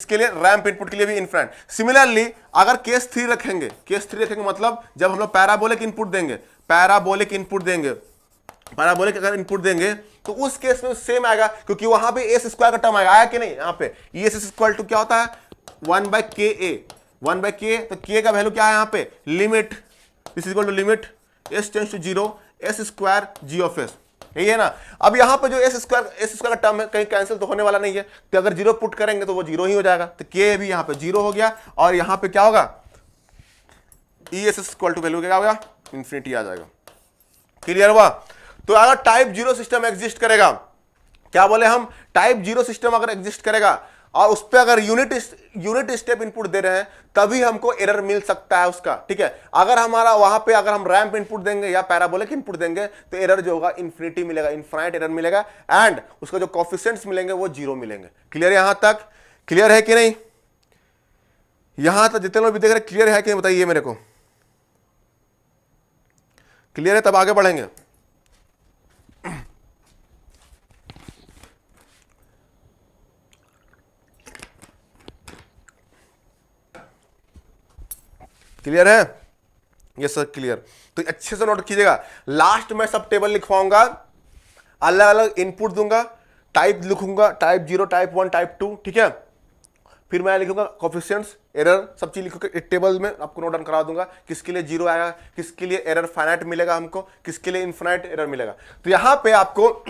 इसके लिए ramp input के लिए भी इनफाइनाइट। सिमिलरली अगर केस 3 रखेंगे, केस 3 रखेंगे मतलब जब हम लोग पैराबोलिक इनपुट देंगे, पैराबोलिक इनपुट देंगे, पैराबोलिक अगर इनपुट देंगे तो उस केस में सेम आएगा, क्योंकि वहां पे एस स्क्वायर का टर्म आएगा, आया कि नहीं? यहाँ पे एस इक्वल टू क्या होता है 1/ka, 1/k, तो k का वैल्यू क्या है यहाँ पे limit, this is equal to limit s tends to 0 s square g of s, यही है ना। अब यहाँ पे जो s स्क्वायर का टर्म है कहीं कैंसिल तो होने वाला नहीं है, तो अगर 0 पुट करेंगे तो वो 0 ही हो जाएगा, तो k भी यहाँ पे 0 हो गया, और यहाँ पे क्या होगा es इक्वल टू वैल्यू क्या होगा इंफिनिटी आ जाएगा। क्लियर हुआ? तो अगर टाइप 0 सिस्टम एग्जिस्ट करेगा, क्या बोले हम, टाइप 0 सिस्टम अगर एग्जिस्ट करेगा और उस पर अगर यूनिट स्टेप इनपुट दे रहे हैं तभी हमको एरर मिल सकता है उसका, ठीक है। अगर हमारा वहां पे अगर हम रैंप इनपुट देंगे या पैराबोलिक इनपुट देंगे तो एरर जो होगा इन्फिनिटी मिलेगा, इनफाइनाइट एरर मिलेगा, एंड उसका जो कोफिशिएंट्स मिलेंगे वो 0 मिलेंगे। क्लियर यहां तक? क्लियर है कि नहीं? यहां तक जितने लोग भी देख रहे क्लियर है कि नहीं बताइए मेरे को। क्लियर है? तब आगे बढ़ेंगे। क्लियर है? ये सर क्लियर। तो अच्छे से नोट कीजिएगा, लास्ट में सब टेबल लिखवाऊंगा, अलग अलग इनपुट दूंगा, टाइप लिखूंगा, टाइप 0, टाइप 1, टाइप 2, ठीक है। फिर मैं लिखूंगा कोफिशिएंट्स, एरर, सब चीज लिखूंगा एक टेबल में, आपको नोट डाउन करा दूंगा किसके लिए 0 आएगा, किसके लिए एरर फाइनाइट मिलेगा हमको, किसके लिए इनफाइनाइट एरर मिलेगा। तो यहां पे आपको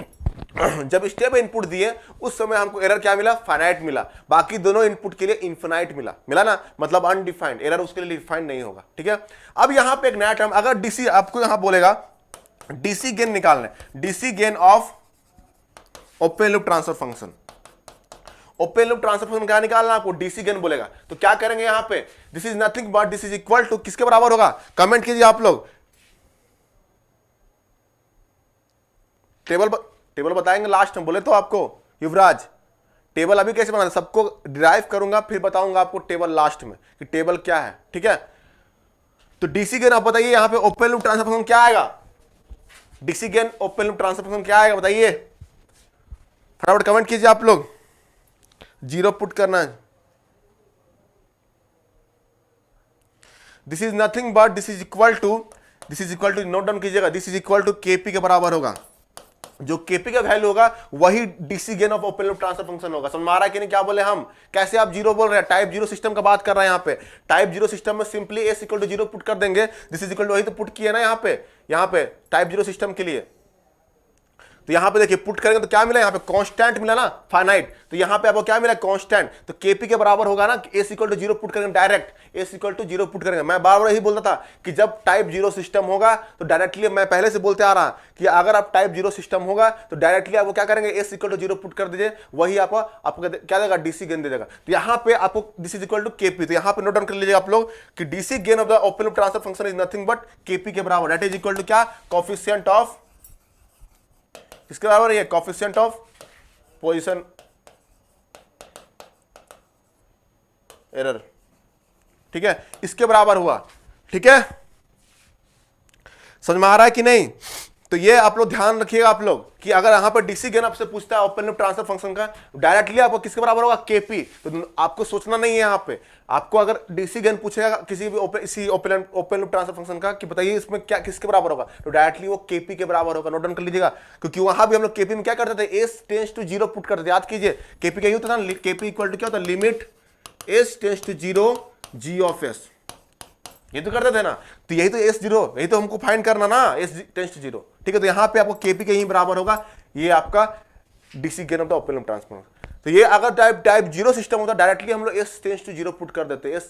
जब स्टेप इनपुट दिए उस समय हमको एरर क्या मिला, फाइनाइट मिला, बाकी दोनों इनपुट के लिए इनफाइनाइट मिला ना, मतलब अनडिफाइंड, एरर उसके लिए डिफाइंड नहीं होगा, ठीक है। अब यहां पे एक नया टर्म, अगर डीसी आपको यहां बोलेगा डीसी गेन निकालना, DC gain of open loop transfer function, open loop transfer function क्या निकालना आपको, डीसी गेन बोलेगा। तो क्या करेंगे यहां पे, this is nothing but this is equal to किसके बराबर होगा, कमेंट कीजिए आप लोग, टेबल बताएंगे लास्ट में, बोले तो आपको युवराज टेबल अभी कैसे बनाना, सबको डिराइव करूंगा फिर बताऊंगा आपको टेबल लास्ट में कि टेबल क्या है, ठीक है। तो डीसी गेन आप बताइए यहां पे ओपन लूप ट्रांसफर फंक्शन क्या आएगा, DC gain open loop transfer function क्या आएगा बताइए, फटाफट कमेंट कीजिए आप लोग, 0 पुट करना है। This is nothing but this is equal to note down कीजिएगा, this is equal to KP के बराबर होगा, जो केपी का वैल्यू होगा वही DC gain of open loop transfer function होगा। समझ में आ रहा है कि नहीं क्या बोले हम, कैसे आप 0 बोल रहे हैं, टाइप 0 सिस्टम का बात कर रहे हैं यहाँ पे। टाइप 0 सिस्टम में simply S equal to 0 put कर देंगे, दिस इज इक्वल टू वही तो पुट किया ना यहाँ पे टाइप 0 सिस्टम के लिए। तो यहां पे देखिए पुट करेंगे तो क्या मिला, यहाँ पे कांस्टेंट मिला ना, फाइनाइट, तो यहां पे आपको क्या मिला, कांस्टेंट, तो केपी के बराबर होगा ना, एस इक्वल टू 0 पुट करेंगे, direct S equal to 0 put करेंगे। मैं बार बार यही बोलता था कि जब टाइप 0 सिस्टम होगा तो डायरेक्टली, मैं पहले से बोलते आ रहा कि अगर आप टाइप 0 सिस्टम होगा तो डायरेक्टली आप क्या करेंगे, एस इक्वल टू 0 पुट कर दीजिए, वही आपको क्या देगा, डीसी गेन दे देगा। तो यहाँ पे आपको this is equal to KP, तो यहाँ पे नोट डाउन कर लीजिए आप लोग कि DC gain of the open loop transfer function is nothing but KP के बराबर, दैट इज इक्वल टू क्या, कोफिशिएंट ऑफ, किसके बराबर है, कोफिशिएंट ऑफ पोजीशन एरर, ठीक है, इसके बराबर हुआ, ठीक है। समझ में आ रहा है कि नहीं? तो ये आप लोग ध्यान रखिएगा आप लोग कि अगर यहां पर डीसी गेन आपसे पूछता है ओपन लूप ट्रांसफर फंक्शन का, डायरेक्टली आपको किसके बराबर होगा, केपी, तो आपको सोचना नहीं है यहां पे। आपको अगर डीसी गेन पूछेगा किसी भी ओपन लूप ट्रांसफर फंक्शन का कि बताइए इसमें क्या किसके बराबर होगा, तो डायरेक्टली वो केपी के बराबर होगा, नोट डाउन कर लीजिएगा, क्योंकि वहां भी हम लोग केपी में क्या करते थे, एस टेंड्स टू 0 पुट करते थे, याद कीजिए केपी का यही होता था, केपी इक्वल टू क्या होता है, limit S tends to 0 G of S, ये तो करते थे ना। तो यही तो S0, यही तो हमको फाइंड करना ना, S टेंड्स टू 0, ठीक है। तो यहां पे आपको केपी के ही बराबर होगा, ये आपका DC gain of the open loop transfer. तो ये अगर टाइप 0 सिस्टम होता डायरेक्टली हम लोग S टेंड्स टू 0 पुट कर देते हैं,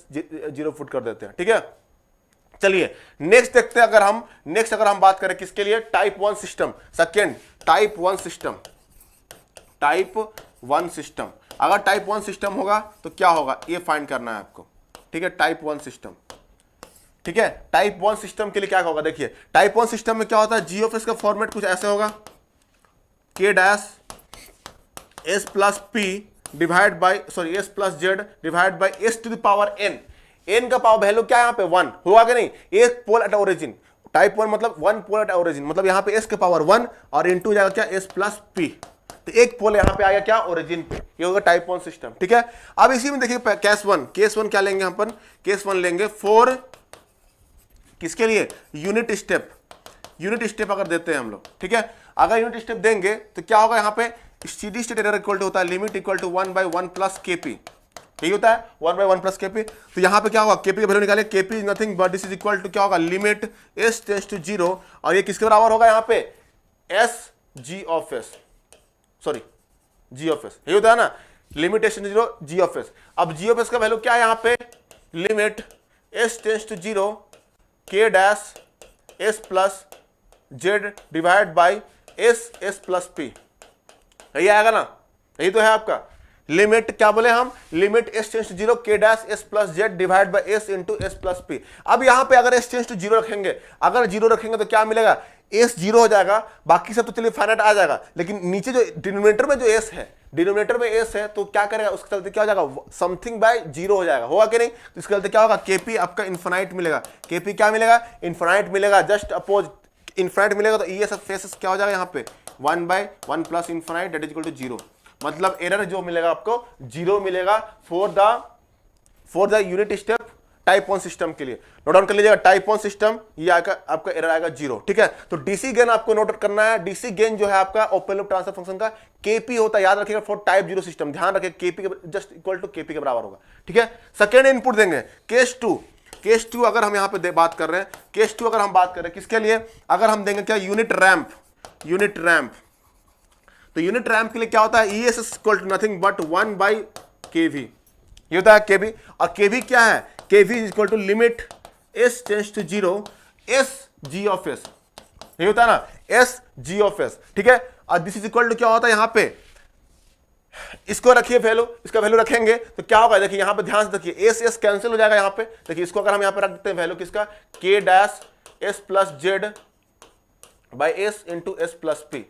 S0 पुट कर देते हैं, ठीक है। चलिए नेक्स्ट देखते हैं, अगर हम बात करें किसके लिए, type 1 system, second type 1 system, type 1 system, अगर टाइप 1 सिस्टम होगा तो क्या होगा ये फाइंड करना है आपको, ठीक है। टाइप 1 सिस्टम, ठीक है, टाइप 1 सिस्टम के लिए क्या होगा, देखिए टाइप 1 सिस्टम में क्या होता है, जी ऑफ एस का फॉर्मेट कुछ ऐसे होगा, K dash S plus P divide by S plus Z divide by S to the power N, N का पावर वैल्यू क्या है यहाँ पे 1 होगा कि नहीं, एक पोल एट ओरिजिन, टाइप 1 मतलब 1 पोल एट ओरिजिन, मतलब यहाँ पे एस के पावर 1 और इनटू जाएगा क्या, एस प्लस पी, तो एक पोल यहां पे आ गया क्या, ओरिजिन पे, ये होगा टाइप 1 सिस्टम। ठीक है, अब इसी में देखिए केस वन क्या लेंगे अपन, केस वन लेंगे फॉर किसके लिए, यूनिट स्टेप अगर देते हैं हम लोग। ठीक है, अगर यूनिट स्टेप देंगे तो क्या होगा, यहाँ पे steady state error equal to होता है limit equal to 1/1 plus KP, यही होता है 1/1 प्लस केपी। तो यहाँ पे क्या होगा, केपी का वैल्यू निकाले, KP is nothing but this is equal to क्या होगा, लिमिट एस टेंड्स टू 0, और ये किसके बराबर होगा यहाँ पे, S G of S, sorry G of S, यही होता है ना, limit S tends to 0 G of S. अब जी ऑफ एस का वैल्यू क्या है यहाँ पे, लिमिट एस टेंड्स टू 0 के dash S plus Z divide by S S plus P, यही आएगा ना, यही तो है आपका लिमिट, क्या बोले हम, लिमिट एस टेंड्स टू 0 के dash S plus Z divide by S into S plus P. अब यहां पे अगर एस टेंड्स टू 0 रखेंगे, अगर 0 रखेंगे तो क्या मिलेगा, एस 0 हो जाएगा, बाकी सब तो चलिए फाइनाइट आ जाएगा, लेकिन नीचे जो डिनोमिनेटर में जो एस है, डिनोमिनेटर में एस है, तो क्या करेगा, उसके चलते क्या हो जाएगा, समथिंग बाय 0 हो जाएगा, होगा कि नहीं, तो इसके चलते क्या होगा, केपी आपका इन्फिनाइट मिलेगा, केपी क्या मिलेगा, इन्फिनाइट मिलेगा, जस्ट अपोज इन्फिनाइट मिलेगा, तो ई एस फेस क्या हो जाएगा यहाँ पे 1/1 plus infinite that is equal to 0, मतलब एरर जो मिलेगा आपको 0 मिलेगा for the unit step type 1 system के लिए। नोट डाउन कर लीजिएगा, टाइप 1 सिस्टम ये आएगा आपका एरर आएगा 0। ठीक है, तो डीसी गेन आपको नोट करना है, डीसी गेन जो है आपका ओपन लूप ट्रांसफर फंक्शन का केपी होता है, याद रखिएगा फॉर टाइप 0 सिस्टम, ध्यान रखिए KP just equal to KP के बराबर होगा। ठीक है, सेकेंड इनपुट देंगे केस 2 अगर हम यहां पे बात कर रहे हैं, केस 2 अगर हम बात कर रहे हैं किसके लिए, अगर हम देंगे क्या, यूनिट रैंप, तो यूनिट रैंप के लिए क्या होता है, E S equal to nothing but 1/kv, ये होता है केवी, और केवी क्या है, KV is equal to limit S tends to 0 S G of S, ये होता है ना, एस जी ऑफ एस। ठीक है, और दिस इज इक्वल टू क्या होता है, यहां पे इसको रखिए वैल्यू, इसका वैल्यू रखेंगे तो क्या होगा, देखिए यहां पे ध्यान से देखिए, एस कैंसिल हो जाएगा यहां पे, देखिए इसको अगर हम यहां पे रख देते हैं वैल्यू किसका, के dash S plus Z by S into S plus P,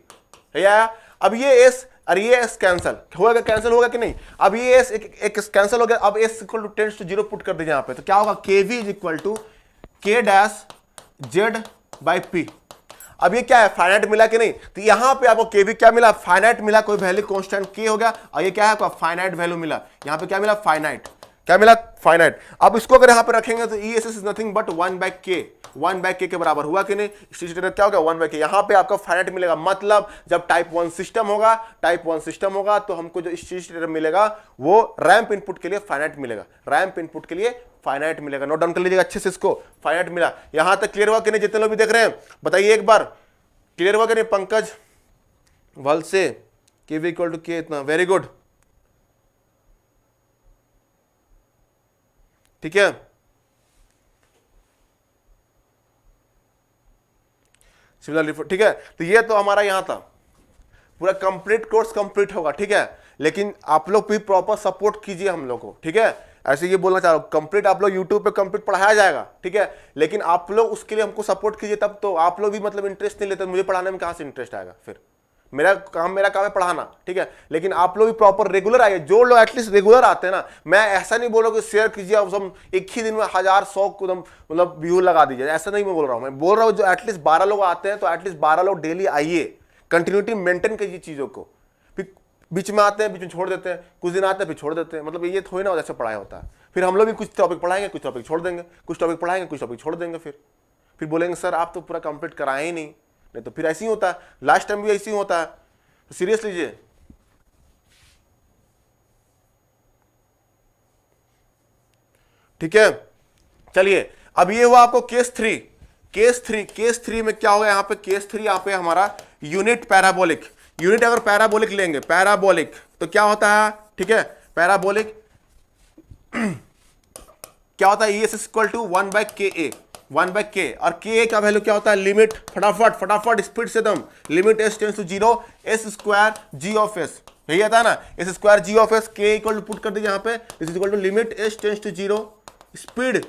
आया। अब ये एस और ये एस कैंसिल होगा कि नहीं, अब ये एस एक कैंसिल हो गया, अब S equal to tends to 0 put कर दीजिए यहां पे, तो क्या होगा, KV is equal to K dash Z by P. अब ये क्या है, फाइनाइट मिला कि नहीं, तो यहां पे आपको केवी क्या मिला, फाइनाइट मिला, कोई वैल्यू कांस्टेंट के हो गया, और ये क्या है आपका फाइनाइट वैल्यू मिला, यहां पे क्या मिला, फाइनाइट, क्या मिला, फाइनाइट। अब इसको अगर यहां पे रखेंगे तो E S is nothing but 1/k के बराबर हुआ कि नहीं, क्या हो गया 1/k, यहां पे आपका फाइनाइट मिलेगा, मतलब जब टाइप 1 सिस्टम होगा तो हमको जो स्टेट मिलेगा वो रैंप इनपुट के लिए फाइनाइट मिलेगा, नोट डाउन कर लीजिएगा अच्छे से, इसको फाइनाइट मिला। यहां तक क्लियर हुआ कि नहीं, जितने लोग भी देख रहे हैं बताइए एक बार, क्लियर हुआ कि नहीं, पंकज वल से केवी इक्वल टू के इतना, वेरी गुड। ठीक है, ठीक है, तो ये तो हमारा यहां था, पूरा कंप्लीट कोर्स कंप्लीट होगा। ठीक है, लेकिन आप लोग भी प्रॉपर सपोर्ट कीजिए हम लोग को। ठीक है, ऐसे ये बोलना चाह रहा हूं, कंप्लीट आप लोग यूट्यूब पे कंप्लीट पढ़ाया जाएगा। ठीक है, लेकिन आप लोग उसके लिए हमको सपोर्ट कीजिए, तब तो आप लोग भी मतलब इंटरेस्ट नहीं लेते, मुझे पढ़ाने में कहां से इंटरेस्ट आएगा, फिर मेरा काम है पढ़ाना। ठीक है, लेकिन आप लोग भी प्रॉपर रेगुलर आइए, जो लोग एटलीस्ट रेगुलर आते हैं ना, मैं ऐसा नहीं बोल रहा हूँ कि शेयर कीजिए अब एक ही दिन में 1000-100 मतलब व्यू लगा दीजिए, ऐसा नहीं मैं बोल रहा हूँ। मैं बोल रहा हूँ जो एटलीस्ट 12 लोग आते हैं तो एटलीस्ट 12 लोग डेली आइए, कंटिन्यूटी मेंटेन कीजिए चीजों को, बीच में आते हैं, बीच में छोड़ देते हैं, कुछ दिन आते हैं फिर छोड़ देते हैं, मतलब ये थोड़ी ना जैसे पढ़ाया होता है। फिर हम लोग भी कुछ टॉपिक पढ़ाएंगे, कुछ टॉपिक छोड़ देंगे, कुछ टॉपिक पढ़ाएंगे, कुछ टॉपिक छोड़ देंगे, फिर बोलेंगे सर आप तो पूरा कंप्लीट कराए ही नहीं, तो फिर ऐसे ही होता है, लास्ट टाइम भी ऐसे ही होता है, तो सीरियस लीजिए। ठीक है, चलिए अब ये हुआ आपको केस 3। केस थ्री में क्या होगा, यहां पे केस 3 यहां पे हमारा यूनिट पैराबोलिक, यूनिट अगर पैराबोलिक लेंगे, पैराबोलिक तो क्या होता है, ठीक है, पैराबोलिक क्या होता है, S equal to 1/ka, 1/k, और ka का वैल्यू क्या होता है, लिमिट, फटाफट स्पीड से दम, limit s tends to 0 s square g of s, यही आता है ना, s square g of s, k equal to put कर दीजिए यहाँ पे, this is equal to limit s tends to 0 speed.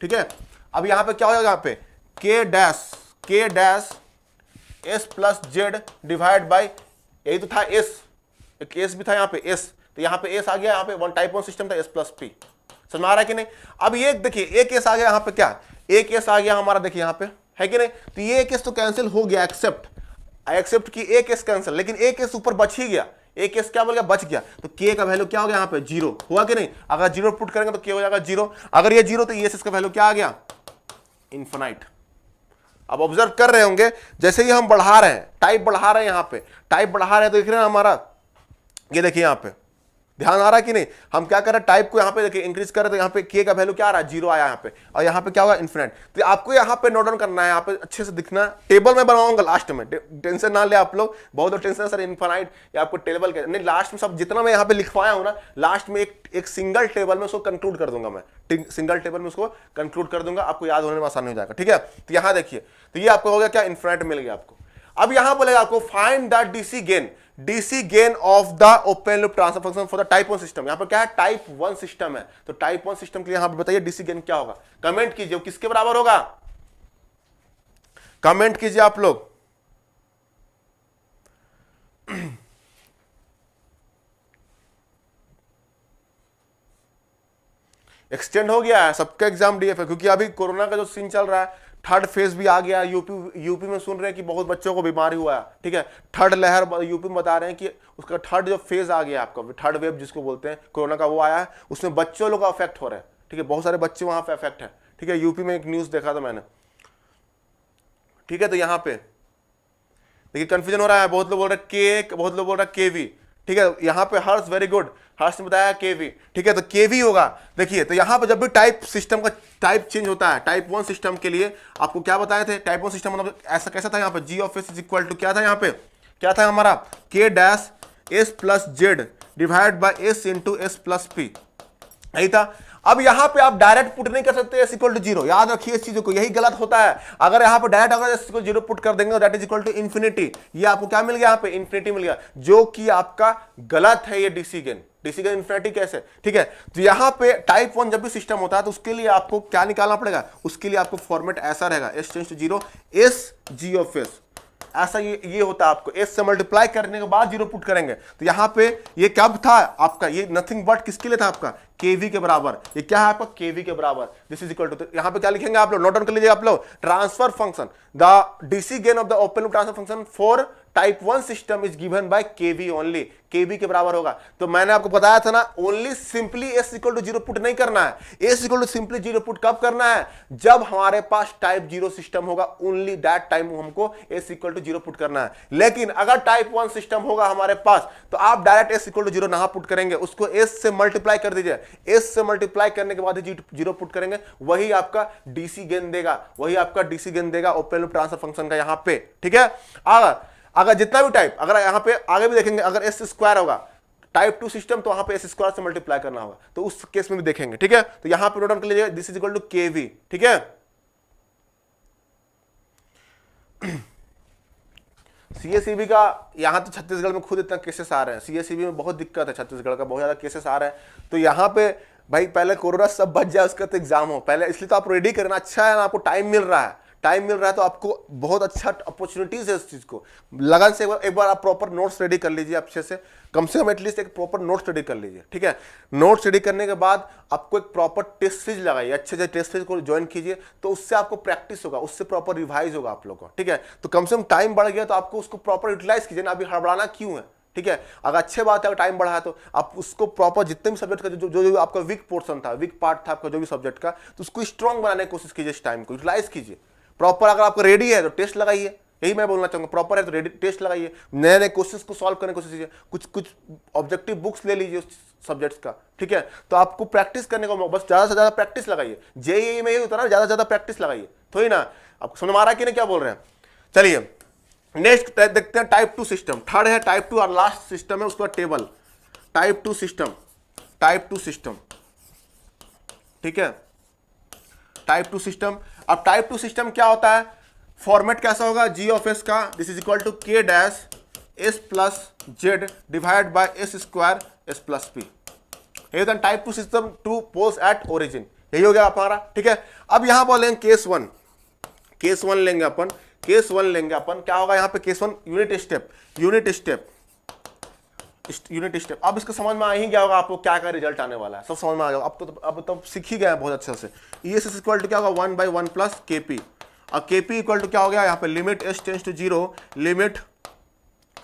ठीक है, अब यहाँ पे क्या हो जाएगा, यहाँ पे k dash s plus z divide by, यही तो था s, एक s भी था यहाँ पे s, तो यहाँ पे s आ गया, यहाँ पे वन टाइप 1 सिस्टम था s प्लस p, समझ में आ रहा है कि नहीं। अब ये देखिए एक s आ गया यहाँ पे, क्या एक s आ गया हमारा, देखिए यहाँ पे है कि नहीं, तो ये एक s तो कैंसिल हो गया, एक्सेप्ट आई एक्सेप्ट की ए केस कैंसिल, लेकिन ए केस ऊपर बच ही गया, ए केस क्या बोल गया, बच गया, तो के का वैल्यू क्या हो गया यहाँ पे 0 हुआ कि नहीं, अगर 0 पुट करेंगे तो के हो जाएगा 0, अगर ये 0 तो ई एस एस का वैल्यू क्या आ गया, इन्फिनाइट। अब ऑब्जर्व कर रहे होंगे जैसे ही हम बढ़ा रहे हैं, टाइप बढ़ा रहे हैं, यहाँ पे टाइप बढ़ा रहे हैं तो देख रहे हैं हमारा, ये देखिए यहाँ पे ध्यान आ रहा है कि नहीं, हम क्या कर रहे हैं, टाइप को यहाँ पे देखिए इंक्रीज कर रहे हैं तो यहाँ पे के का वैल्यू क्या आ रहा है, 0 आया यहाँ पे, और यहाँ पे क्या होगा, इन्फिनिट। तो आपको यहाँ पे नोट डाउन करना है, यहाँ पे अच्छे से दिखना, टेबल में बनाऊंगा लास्ट में, टेंशन ना ले आप लोग, बहुत टेंशन है सर इन्फिनिट या आपको टेबल के नहीं, लास्ट में सब जितना मैं यहाँ पे लिखवाया हूँ ना, लास्ट में एक सिंगल टेबल में उसको कंक्लूड कर दूंगा मैं, सिंगल टेबल में उसको कंक्लूड कर दूंगा, आपको याद होने में आसानी हो जाएगा, ठीक है। तो यहाँ देखिए, तो ये आपको हो गया क्या, इन्फिनिट मिल गया आपको। अब यहां बोलेगा आपको find the DC gain of the open loop transfer function for the type 1 system. यहां पर क्या है, टाइप 1 सिस्टम है, तो टाइप 1 सिस्टम के लिए यहां पर बताइए डीसी गेन क्या होगा, कमेंट कीजिए किसके बराबर होगा, कमेंट कीजिए आप लोग। एक्सटेंड हो गया है सबका एग्जाम डीएफ है, क्योंकि अभी कोरोना का जो सीन चल रहा है, थर्ड फेज भी आ गया, यूपी में सुन रहे हैं कि बहुत बच्चों को बीमारी हुआ है, ठीक है, थर्ड लहर यूपी में बता रहे हैं कि उसका थर्ड जो फेज आ गया आपका, थर्ड वेव जिसको बोलते हैं कोरोना का, वो आया है, उसमें बच्चों लोग अफेक्ट हो रहे हैं, ठीक है, बहुत सारे बच्चे वहां पे अफेक्ट है, ठीक है, यूपी में एक न्यूज देखा था मैंने, ठीक है। तो यहाँ पे देखिए कंफ्यूजन हो रहा है, बहुत लोग बोल रहे हैं के, बहुत लोग बोल रहे हैं केवी, ठीक है, यहाँ पे हर्ष वेरी गुड, हर्ष ने बताया केवी, ठीक है, तो केवी होगा। देखिए तो यहाँ पे जब भी टाइप सिस्टम का टाइप चेंज होता है, टाइप 1 सिस्टम के लिए आपको क्या बताए थे, टाइप 1 सिस्टम मतलब ऐसा कैसा था, यहाँ पे G of S is equal to क्या था, यहाँ पे क्या था हमारा, K dash S plus Z divide by S into S plus P, यही था। अब यहां पे आप डायरेक्ट पुट नहीं कर सकते एस इक्वल टू 0, याद रखिए इस चीजों को, यही गलत होता है, अगर यहां पे डायरेक्ट अगर एस इक्वल 0 पुट कर देंगे तो that is equal to infinity, ये आपको क्या मिल गया, यहां पे इन्फिनिटी मिल गया, जो कि आपका गलत है, ये डीसी गेन इन्फिनिटी कैसे, ठीक है। तो यहां पे टाइप 1 जब भी सिस्टम होता है तो उसके लिए आपको क्या निकालना पड़ेगा, उसके लिए आपको फॉर्मेट ऐसा रहेगा, S tends to 0 S G of S, ऐसा ये होता है, आपको एस से मल्टीप्लाई करने के बाद 0 पुट करेंगे, तो यहां पे ये कब था आपका, ये नथिंग बट किसके लिए था आपका, केवी के बराबर, ये क्या है आपका, केवी के बराबर, दिस इज इक्वल टू, यहां पे क्या लिखेंगे आप लोग, नोट डाउन कर लीजिए आप लोग, transfer function, the DC gain of the open loop transfer function for type 1 system is given by KV only, KV के बराबर होगा। तो मैंने आपको बताया था ना, only simply S equal to 0 put नहीं करना है, S equal to simply 0 put कब करना है, जब हमारे पास टाइप 0 सिस्टम होगा, ओनली दैट टाइम हमको एस इक्वल टू 0 पुट करना है। लेकिन अगर टाइप 1 सिस्टम होगा हमारे पास तो आप डायरेक्ट एस इक्वल टू 0 ना पुट करेंगे, उसको एस से मल्टीप्लाई कर दीजिए, एस से मल्टीप्लाई करने के बाद ही 0 पुट करेंगे, वही आपका डीसी गेन देगा, वही आपका डीसी गेन देगा ओपन लूप ट्रांसफर फंक्शन का यहां पे, ठीक है। अगर जितना भी टाइप, अगर यहां पे आगे भी देखेंगे, अगर एस स्क्वायर होगा टाइप 2 सिस्टम तो वहां पे एस स्क्वायर से मल्टीप्लाई करना होगा, तो उस केस में भी देखेंगे, ठीक है। तो यहां पे नोट डाउन कर लीजिए, दिस इज इक्वल टू केवी, ठीक है। सीएसईबी का यहां तो छत्तीसगढ़ में खुद इतना केसेस आ रहे हैं, सीएसईबी में बहुत दिक्कत है, छत्तीसगढ़ का बहुत ज्यादा केसेस आ रहे हैं, तो यहां पे भाई पहले कोरोना सब बच जाए उसका तो एग्जाम हो पहले, इसलिए तो आप रेडी करना, अच्छा है ना, आपको टाइम मिल रहा है तो आपको बहुत अच्छा अपॉर्चुनिटीज है इस चीज को, लगन से एक बार आप प्रॉपर नोट्स रेडी कर लीजिए, अच्छे से कम एटलीस्ट एक प्रॉपर नोट स्टडी कर लीजिए, ठीक है। नोट स्टडी करने के बाद आपको एक प्रॉपर टेस्ट सीरीज लगाइए, अच्छे से टेस्ट सीरीज को ज्वाइन कीजिए, तो उससे आपको प्रैक्टिस होगा, उससे प्रॉपर रिवाइज होगा आप लोगों को, ठीक है। तो कम से कम टाइम बढ़ गया तो आपको उसको प्रॉपर यूटिलाइज कीजिए ना, अभी हड़बड़ाना क्यों है, ठीक है। अगर अच्छे बात है, अगर टाइम बढ़ा है तो आप उसको प्रॉपर जितने भी सब्जेक्ट का जो आपका वीक पोर्शन था, वीक पार्ट था आपका जो भी सब्जेक्ट का, तो उसको स्ट्रॉन्ग बनाने की कोशिश कीजिए, इस टाइम को यूटिलाइज कीजिए प्रॉपर। अगर आपका रेडी है तो टेस्ट लगाइए, यही मैं बोलना चाहूंगा, प्रॉपर है तो रेडी टेस्ट लगाइए, नए नए क्वेश्चंस को सॉल्व करने की कोशिश कीजिए, कुछ ऑब्जेक्टिव बुक्स ले लीजिए उस सब्जेक्ट्स का, ठीक है। तो आपको प्रैक्टिस करने को बस ज्यादा से ज्यादा प्रैक्टिस लगाइए, जेईई में यही होता है ना, ज्यादा से ज्यादा प्रैक्टिस लगाइए, तो ही ना। आपको समझ में आ रहा है कि नहीं क्या बोल रहे हैं। चलिए नेक्स्ट देखते हैं टाइप 2 सिस्टम, थर्ड है टाइप 2 और लास्ट सिस्टम है उसका टेबल, टाइप 2 सिस्टम, ठीक है, टाइप 2 सिस्टम। अब टाइप 2 सिस्टम क्या होता है, फॉर्मेट कैसा होगा, जी ऑफ एस का this is equal to K dash S plus Z divide by S square S plus P, यही होता है type 2 system two poles at origin, यही हो गया हमारा, ठीक है। अब यहां बोलेंगे केस वन लेंगे अपन, क्या होगा यहाँ पे, केस 1 यूनिट स्टेप। अब इसका समझ में आ ही गया होगा आपको क्या क्या रिजल्ट आने वाला है, सब समझ में आ गया अब तो सीख ही गया बहुत अच्छे से। ई एस इक्वल टू क्या होगा 1/1 प्लस केपी, और केपी इक्वल टू क्या हो गया यहाँ पे, limit S tends to 0 limit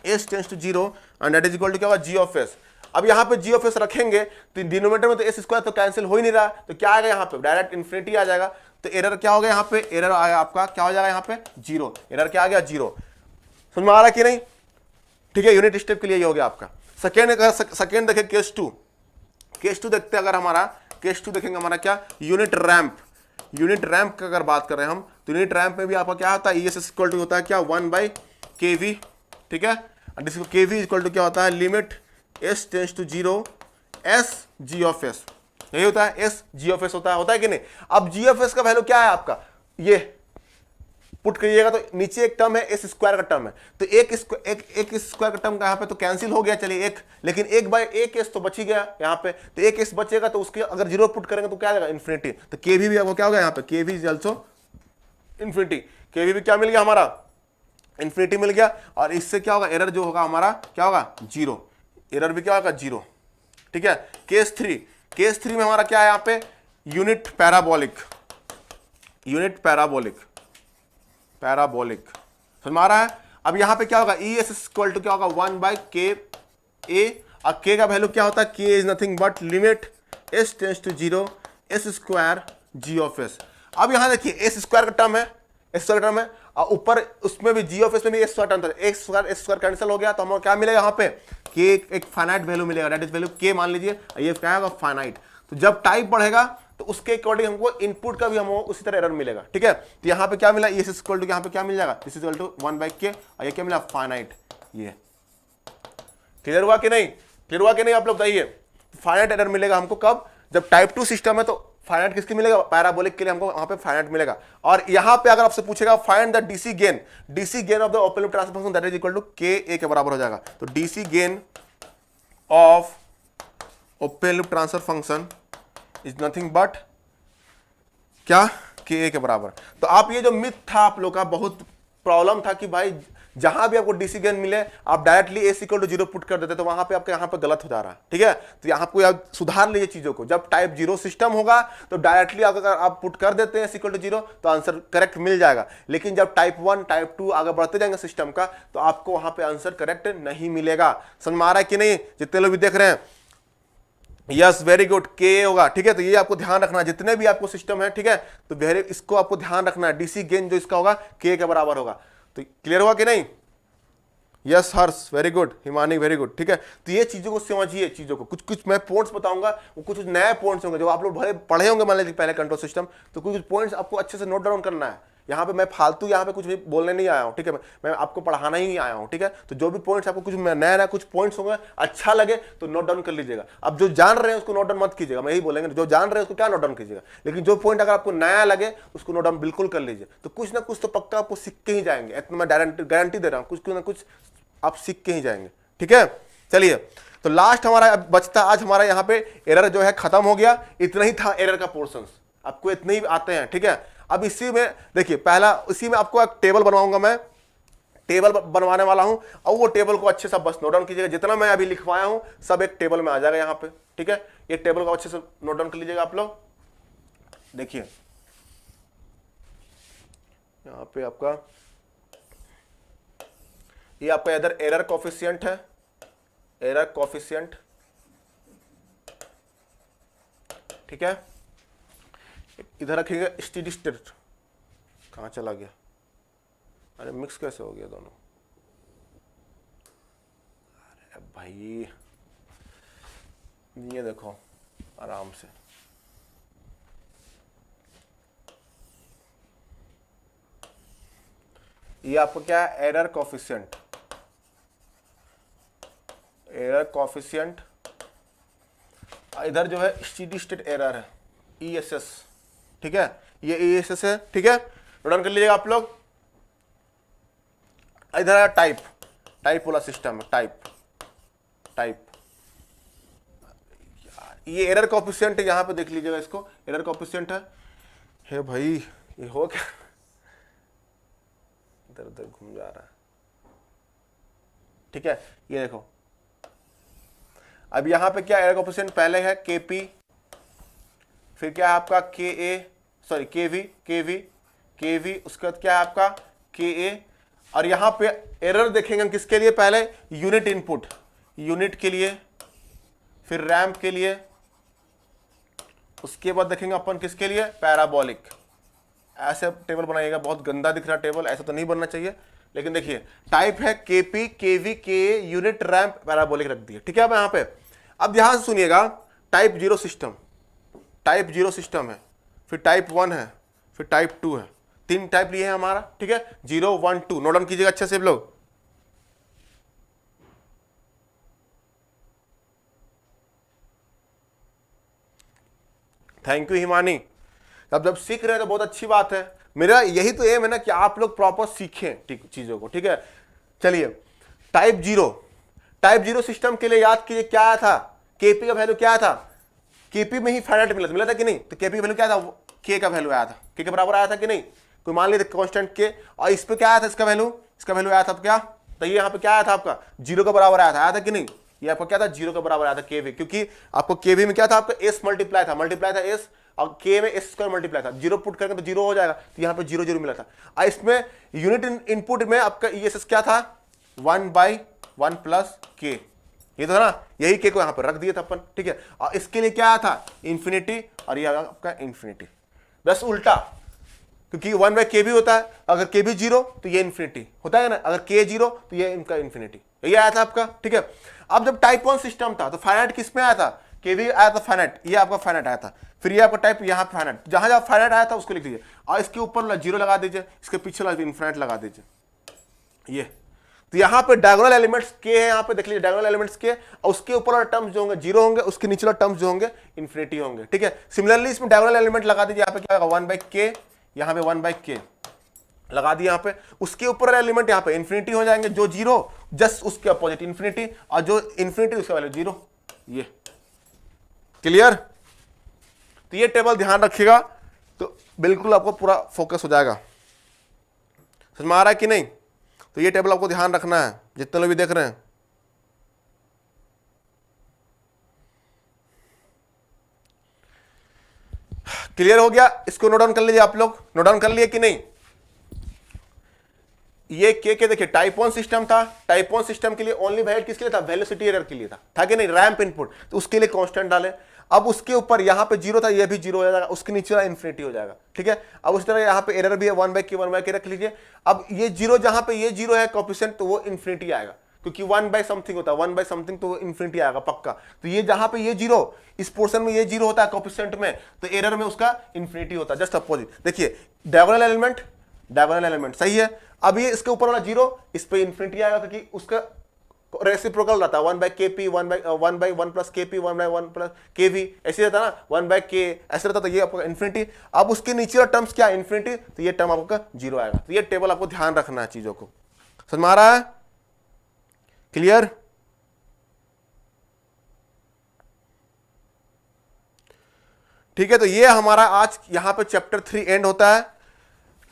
S tends to zero and that is equal to क्या होगा, जी ऑफ एस। अब यहाँ पे जी ऑफ एस रखेंगे तो डिनोमिनेटर में तो एस स्क्वायर तो कैंसिल हो ही नहीं रहा, तो क्या आएगा यहाँ पे, डायरेक्ट इन्फिनिटी आ जाएगा। तो एरर क्या हो गया यहाँ पे, एरर आया आपका क्या हो जाएगा यहाँ पे, जीरो। एरर क्या आ गया, जीरो। समझ में आ रहा कि नहीं? ठीक है, यूनिट स्टेप के लिए ये हो गया आपका। सेकेंड देखें केस टू। केस टू देखते हैं, अगर हमारा केस टू देखेंगे हमारा क्या, यूनिट रैंप। यूनिट रैंप का अगर बात कर रहे हैं हम, तो यूनिट रैंप में भी आपका क्या होता है, ई एस इक्वल टू होता है क्या, 1/kv। ठीक है, जिसको kv इक्वल टू क्या होता है, limit s tends to zero S G of S. यही होता है, एस जी ऑफ एस होता है कि नहीं? अब जी ऑफ एस का वैल्यू क्या है आपका, ये पुट करिएगा तो नीचे एक टर्म है, एस स्क्वायर का टर्म है, तो एक स्क्वायर का टर्म का यहाँ पे तो कैंसिल हो गया, चलिए एक, लेकिन एक बाय एक एस तो बच ही गया यहाँ पे, तो एक एस बचेगा तो उसके अगर जीरो पुट करेंगे तो क्या आ जाएगा, इन्फिनिटी। तो केवी भी आपको क्या होगा यहाँ पे, केवी इज ऑल्सो इन्फिनिटी। केवी भी क्या मिल गया हमारा, इन्फिनिटी मिल गया। और इससे क्या होगा, एरर जो होगा हमारा क्या होगा, जीरो। एरर भी क्या होगा, जीरो। ठीक है, केस थ्री। केस थ्री में हमारा क्या है यहाँ पे, unit parabolic. Unit parabolic, parabolic समझ में आ रहा है? अब यहां पे क्या होगा, ई एस इक्वल टू क्या होगा, 1/k a। और k का वैल्यू क्या होता है, k is nothing but limit s tends to zero S square G of S. अब यहां देखिए एस स्क्वायर का टर्म है, एस स्क्वायर टर्म है, और ऊपर उसमें भी जी ऑफ एस में भी एस स्क्वायर टर्म था, एस स्क्वायर कैंसिल हो गया, तो हमें क्या मिलेगा यहाँ पे, k एक फाइनाइट वैल्यू मिलेगा, दैट इज वैल्यू k मान लीजिए, ये क्या होगा, फाइनाइट। तो जब टाइप बढ़ेगा तो उसके अकॉर्डिंग हमको इनपुट का भी हमको उसी तरह एरर मिलेगा। ठीक है, तो यहाँ पे क्या मिला, इस इक्वल टू यहाँ पे क्या मिल जाएगा, this is equal to 1/k, और ये क्या मिला, फाइनाइट। ये क्लियर हुआ कि नहीं, क्लियर हुआ कि नहीं, आप लोग बताइए। फाइनाइट एरर मिलेगा हमको कब, जब टाइप 2 सिस्टम है, तो फाइनाइट किसके मिलेगा, पैराबोलिक के लिए हमको वहां पे फाइनाइट मिलेगा। और यहां पे अगर आपसे पूछेगा find the DC gain, DC gain of the open loop transfer function that is equal to ka के बराबर हो जाएगा। तो DC gain of open loop transfer function is nothing but क्या, के के बराबर। तो आप ये जो मिथ था आप लोग का, बहुत प्रॉब्लम था कि भाई जहां भी आपको डीसी गेन मिले आप directly S equal to zero put कर देते, तो वहां पे आपका यहाँ पे गलत हो जा रहा है। ठीक है, तो यहाँ को आप सुधार लीजिए चीजों को। जब टाइप जीरो सिस्टम होगा तो डायरेक्टली अगर आप पुट कर देते हैं एस इक्वल टू जीरो तो आंसर करेक्ट मिल जाएगा, लेकिन जब टाइप 1 टाइप 2 आगे बढ़ते जाएंगे सिस्टम का, तो आपको वहां पे आंसर करेक्ट नहीं मिलेगा। समझ में आ रहा है कि नहीं, जितने लोग भी देख रहे हैं? यस, वेरी गुड, के होगा। ठीक है, तो ये आपको ध्यान रखना है, जितने भी आपको सिस्टम है, ठीक है, तो वेरी इसको आपको ध्यान रखना है, डीसी गेन जो इसका होगा के के बराबर होगा। तो क्लियर हुआ कि नहीं? Yes Harsh, very good, Himani very good. ठीक है, तो ये चीजों को समझिए, चीजों को कुछ कुछ मैं पॉइंट्स बताऊंगा, वो कुछ नए पॉइंट्स होंगे जो आप लोग पढ़े होंगे मान लीजिए पहले कंट्रोल सिस्टम, तो कुछ पॉइंट्स आपको अच्छे से नोट डाउन करना है। यहाँ पे मैं फालतू यहाँ पे कुछ भी बोलने नहीं आया हूँ। ठीक है, मैं आपको पढ़ाना ही आया हूँ। ठीक है, तो जो भी पॉइंट्स आपको कुछ नया नया कुछ पॉइंट्स होंगे, अच्छा लगे तो नोट डाउन कर लीजिएगा। अब जो जान रहे हैं उसको नोट डाउन मत कीजिएगा, मैं यही बोलेंगे, जो जान रहे हैं उसको क्या नोट डाउन कीजिएगा, लेकिन जो पॉइंट अगर आपको नया लगे उसको नोट डाउन बिल्कुल कर लीजिए। तो कुछ ना कुछ तो पक्का आपको सीख के ही जाएंगे, इतना मैं गारंटी दे रहा हूँ, कुछ ना कुछ आप सीख के ही जाएंगे। ठीक है, चलिए, तो लास्ट हमारा बचता आज हमारा यहाँ पे एरर जो है खत्म हो गया। इतना ही था एरर का पोर्शन, आपको इतने ही आते हैं। ठीक है, अब इसी में देखिए, पहला इसी में आपको एक टेबल बनवाऊंगा, मैं टेबल बनवाने वाला हूं, और वो टेबल को अच्छे से बस नोट डाउन कीजिएगा, जितना मैं अभी लिखवाया हूं सब एक टेबल में आ जाएगा यहाँ पे। ठीक है, ये टेबल को अच्छे से नोट डाउन कर लीजिएगा आप लोग। देखिए यहाँ पे आपका ये आपका इधर एरर कोफिशिएंट है, एरर कोफिशिएंट। ठीक है, इधर रखेंगे स्टेडी स्टेट, कहां चला गया, अरे मिक्स कैसे हो गया दोनों, अरे भाई ये देखो आराम से, ये आपको क्या है, एरर कोफिशिएंट, एरर कोफिशिएंट। इधर जो है स्टेडी स्टेट एरर है, ESS। ठीक है, ये ESS है। ठीक है, नोट डाउन कर लीजिएगा आप लोग। इधर है टाइप, टाइप वाला सिस्टम है, टाइप टाइप। ये एरर कोफिशिएंट है, यहां पे देख लीजिएगा, इसको एरर कोफिशिएंट है भाई, ये हो क्या, इधर उधर घूम जा रहा है। ठीक है, ये देखो, अब यहां पे क्या एरर कोफिशिएंट पहले है KP, फिर क्या है आपका KA, sorry KV, KV, KV, उसके बाद क्या है आपका KA, और यहां पे एरर देखेंगे हम किसके लिए, पहले यूनिट इनपुट, यूनिट के लिए, फिर रैंप के लिए, उसके बाद देखेंगे अपन किसके लिए, पैराबोलिक। ऐसे टेबल बनाइएगा, बहुत गंदा दिख रहा टेबल, ऐसा तो नहीं बनना चाहिए, लेकिन देखिए टाइप है केपी, केवी, के, यूनिट, रैंप, पैराबोलिक रख दिए, ठीक है। अब यहां पे अब ध्यान से सुनिएगा, टाइप 0 सिस्टम, टाइप 0 सिस्टम है, फिर टाइप 1 है, फिर टाइप 2 है, 3 टाइप लिए हैं हमारा, ठीक है। 0, 1, 2 नोट डाउन कीजिएगा अच्छे से आप लोग। Thank you Himani. अब जब सीख रहे हैं तो बहुत अच्छी बात है, मेरा यही तो एम है ना कि आप लोग प्रॉपर सीखें ठीक चीजों को, ठीक है। चलिए टाइप 0, टाइप 0 सिस्टम के लिए याद कीजिए क्या आया था, केपी का वैल्यू क्या आया था, केपी में ही फाइनाइट मिला था कि नहीं, तो केपी वैल्यू क्या था, के का वैल्यू आया था, के बराबर आया था कि नहीं, कोई मान लीजिए कांस्टेंट के, और इस पे क्या आया था, इसका वैल्यू आया था क्या, तो ये यहाँ पे क्या आया था आपका 0 का बराबर आया था कि नहीं, ये आपका क्या था 0 का बराबर आया था केवी, क्योंकि आपको केवी में क्या था आपका एस मल्टीप्लाई था एस, और के में एस स्क्वायर मल्टीप्लाई था, 0 पुट करेंगे तो 0 हो जाएगा, तो यहाँ पे 0 0 मिला था। और इसमें यूनिट इनपुट में आपका एस क्या था 1/1 प्लस के, ये तो है ना, यही के को यहाँ पर रख दिया था अपन, ठीक है। और इसके लिए क्या आया था इन्फिनिटी, और ये आपका इन्फिनिटी, बस उल्टा, क्योंकि 1/k भी होता है, अगर k भी 0 तो ये इन्फिनिटी होता है ना, अगर k 0 तो ये इनका इन्फिनिटी, ये आया था आपका, ठीक है। अब जब टाइप 1 सिस्टम था तो फाइनाइट किस में आया था, के भी आया था फाइनाइट, ये आपका फाइनाइट आया था, फिर ये आपका टाइप यहाँ फाइनाइट, जहां जहां फाइनाइट आया था उसको लिख लीजिए, और इसके ऊपर 0 लगा दीजिए, इसके पीछे इन्फिनिट लगा दीजिए, ये। तो यहाँ पे डायगोनल एलिमेंट्स के है, यहाँ पे देख लीजिए डायगोनल एलिमेंट्स के, और उसके ऊपर वाले टर्म्स जो होंगे 0 होंगे, उसके नीचे वाले टर्म्स जो होंगे इन्फिनिटी होंगे, ठीक है। सिमिलरली इसमें डायगोनल एलिमेंट लगा दीजिए, यहाँ पे क्या होगा 1/k, यहाँ पे 1/k लगा दिया, यहाँ पे उसके ऊपर एलिमेंट यहाँ पे इन्फिनिटी हो जाएंगे, जो 0 जस्ट उसके अपोजिट इन्फिनिटी, और जो इन्फिनिटी उसका वैल्यू 0, ये क्लियर। तो ये टेबल ध्यान रखिएगा तो बिल्कुल आपको पूरा फोकस हो जाएगा, समझ में आ रहा है कि नहीं। तो ये टेबल आपको ध्यान रखना है, जितने लोग भी देख रहे हैं। क्लियर हो गया, इसको नोट डाउन कर लीजिए आप लोग, नोट डाउन कर लिए कि नहीं। ये के देखिए टाइप 1 सिस्टम था, टाइप 1 सिस्टम के लिए ओनली वैलिड किसके लिए था, वेलोसिटी एरर के लिए था कि नहीं, रैंप इनपुट, तो उसके लिए कांस्टेंट डाले। अब उसके ऊपर यहाँ पे 0 था, ये भी 0 हो जाएगा, उसके नीचे वाला इन्फिनिटी हो जाएगा, ठीक है। अब उस तरह यहाँ पे एरर भी है 1/k रख लीजिए। अब ये 0 जहां पे ये 0 है कोएफिशिएंट, तो वो इन्फिनिटी आएगा, क्योंकि 1/समथिंग होता है, 1/समथिंग तो इन्फिनिटी आएगा पक्का। तो ये जहां पे ये 0, इस पोर्शन में ये 0 होता है कोएफिशिएंट में, तो एरर में उसका इन्फिनिटी होता है, जस्ट अपोजिट। देखिए डायगोनल एलिमेंट सही है। अब ये इसके ऊपर वाला 0, इस पे इन्फिनिटी आएगा, क्योंकि उसका रेसिप्रोकल रहता है 1/kp 1/1 plus kp 1/1 plus kv, ऐसे रहता है ना, 1/k ऐसे रहता, तो ये आपका इन्फिनिटी। अब उसके नीचे वाला टर्म्स क्या है इन्फिनिटी, तो ये टर्म आपका 0 आएगा। तो ये टेबल आपको ध्यान रखना है, चीजों को समझ में आ रहा है, क्लियर। ठीक है, तो ये हमारा आज यहां पे चैप्टर 3 एंड होता है,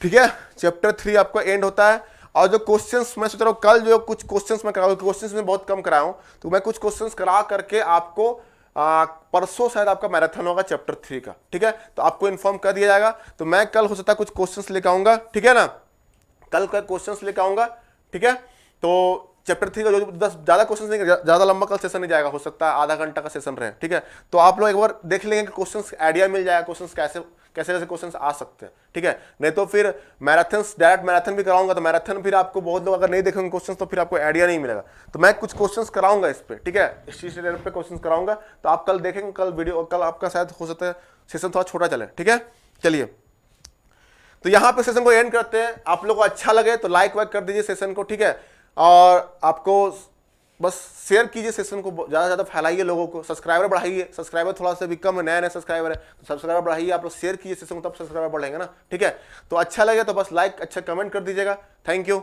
ठीक है। चैप्टर 3 आपका एंड होता है। और जो क्वेश्चंस मैं सोच रहा हूँ कल जो कुछ क्वेश्चंस मैं कराऊँ, क्वेश्चंस में बहुत कम कराया हूँ, तो मैं कुछ क्वेश्चंस करा करके आपको परसों शायद आपका मैराथन होगा चैप्टर 3 का, ठीक है। तो आपको इन्फॉर्म कर दिया जाएगा। तो मैं कल हो सकता है कुछ क्वेश्चंस लेकर आऊंगा, ठीक है ना, कल का क्वेश्चंस लेकर आऊंगा, ठीक है। तो चैप्टर 3 का जो 10 ज्यादा क्वेश्चन नहीं, ज्यादा लंबा कल सेशन नहीं जाएगा, हो सकता है आधा घंटा का सेशन रहे, ठीक है। तो आप लोग एक बार देख लेंगे कि क्वेश्चंस आइडिया मिल जाएगा, क्वेश्चंस कैसे क्वेश्चंस आ सकते हैं, ठीक है। नहीं तो फिर डायरेक्ट मैराथन भी कराऊंगा, तो मैराथन फिर आपको बहुत लोग अगर नहीं देखेंगे क्वेश्चंस, तो फिर आपको आइडिया नहीं मिलेगा। तो मैं कुछ क्वेश्चंस कराऊंगा इस पे, ठीक है, इस चीज पे क्वेश्चंस कराऊंगा। तो आप कल देखेंगे, कल वीडियो, कल आपका शायद हो सकता है सेशन थोड़ा छोटा चले, ठीक है। चलिए, तो यहां पे सेशन को एंड करते हैं। आप लोग को अच्छा लगे तो लाइक वाइक कर दीजिए सेशन को, ठीक है। और आपको बस शेयर कीजिए सेशन को, ज़्यादा से ज़्यादा फैलाइए लोगों को, सब्सक्राइबर बढ़ाइए, सब्सक्राइबर थोड़ा सा भी कम है, नए सब्सक्राइबर है, तो सब्सक्राइबर बढ़ाइए, आप लोग शेयर कीजिए सेशन को, तब सब्सक्राइबर बढ़ेंगे ना, ठीक है। तो अच्छा लगे तो बस लाइक, अच्छा कमेंट कर दीजिएगा। Thank you.